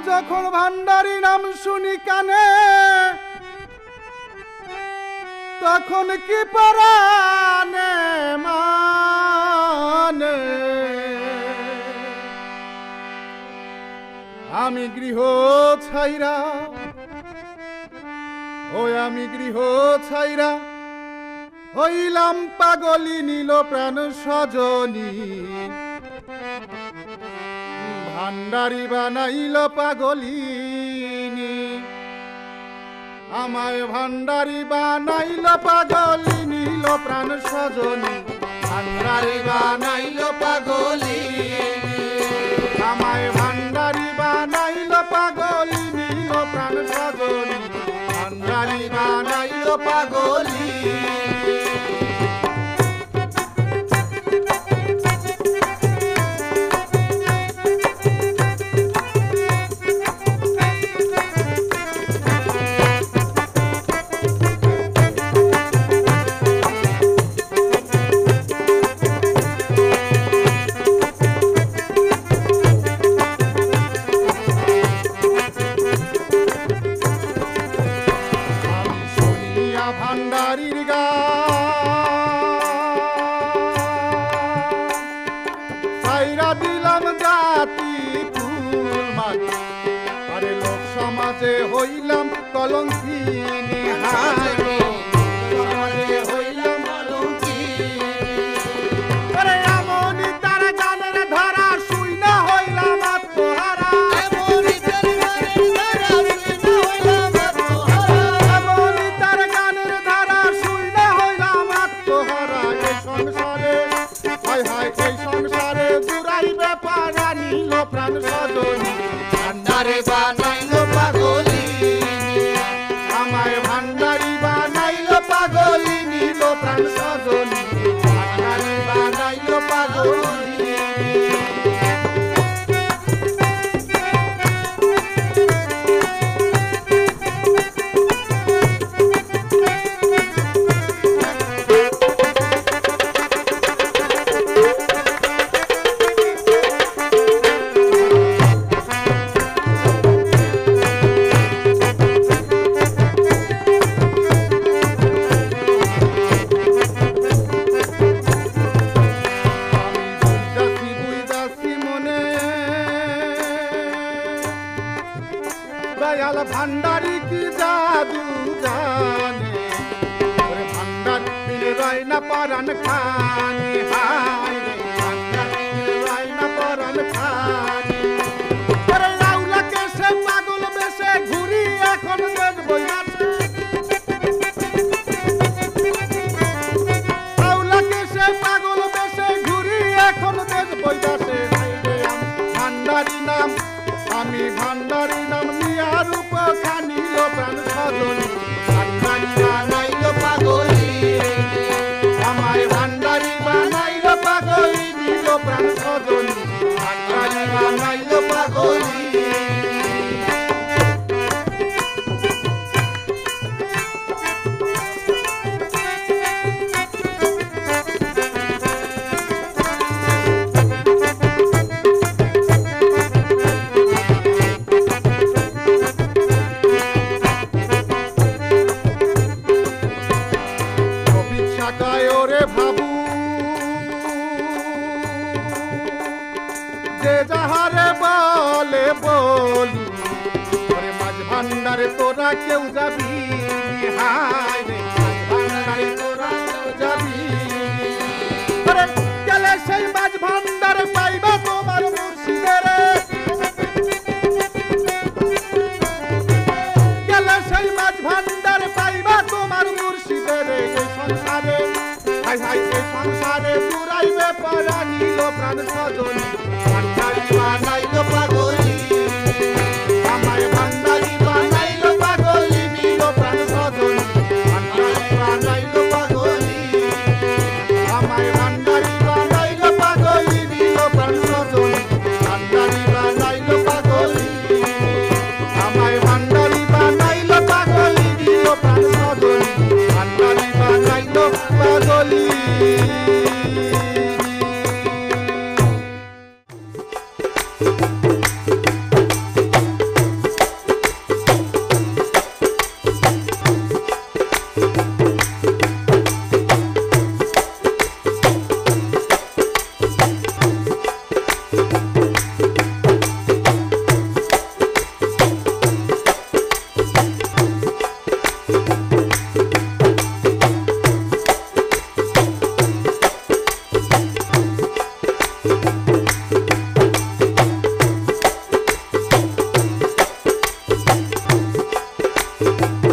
যখন ভান্ডারি নাম শুনি কানে তখন কি পরানে মানে আমি গৃহ ছাইরা আমি গৃহ ছাইরা হইলাম পাগলি নীল প্রাণ সজনী ভান্ডারি বানাইল পাগলিনী আমায় ভান্ডারি বানাইল পাগলি নীল প্রাণ সজনী ভান্ডারি বানাইল পাগলিনী আমায় ভান্ডারি বানাইল পাগলি নীল প্রাণ সজনী ভান্ডারি বানাইল পাগলি ভান্ডারির গাইরা দিলাম জাতি কুল মাঝে আরে লোক সমাজে হইলাম কলঙ্কিনী সমাজে হইলাম কলঙ্কিনী আরে এমনই তারা গানের ধারা শুই না হইলাম আত্মহারা প্রাণ সজনী ভান্ডারে বানাইল পাগলিনী আমায় ভান্ডারি বানাইল পাগলিনী লো প্রাণ সজনী ভান্ডারে বানাইল পাগলিনী দয়াল ভান্ডারি কি জাদু জানে ভান্ডার মিলে রয় না পরাণ খানি হায় ভান্ডার মিলে রয় না পরাণ খানি রাউলাকে সে পাগল বেশে ঘুরি এখন দেশ বইয়াছে রাউলাকে সে পাগল বেশে ঘুরি এখন দেশ বইয়াছে ভান্ডারি নাম আমি ভান্ডারি নাম নিয়া রূপ খানিল প্রাণ সজনী ভান্ডারি বানাইল পাগলি আমায় ভান্ডারি বানাইল পাগলি নীল প্রাণ সজনী ভান্ডারি বানাইল পাগলি ভাবু যে যাহারে বলে বলি মাঝ ভান্ডারে তোরা কেউ যাবি হায় রে ভান্ডারে তোরা কেউ যাবি গেলে সেই মাঝ ভান্ডারে পাইবা তোমার মুর্শিদের গেলে সেই মাঝ ভান্ডারে পাইবা তোমার মুর্শিদের এই সংসারে হাই হাই এই সংসারে পুরাইবে পরানিল প্রাণ সজনী ভান্ডারি বানাইল পাগলি আমায় ভান্ডারি বানাইল পাগলি নীল প্রাণ সজনী রে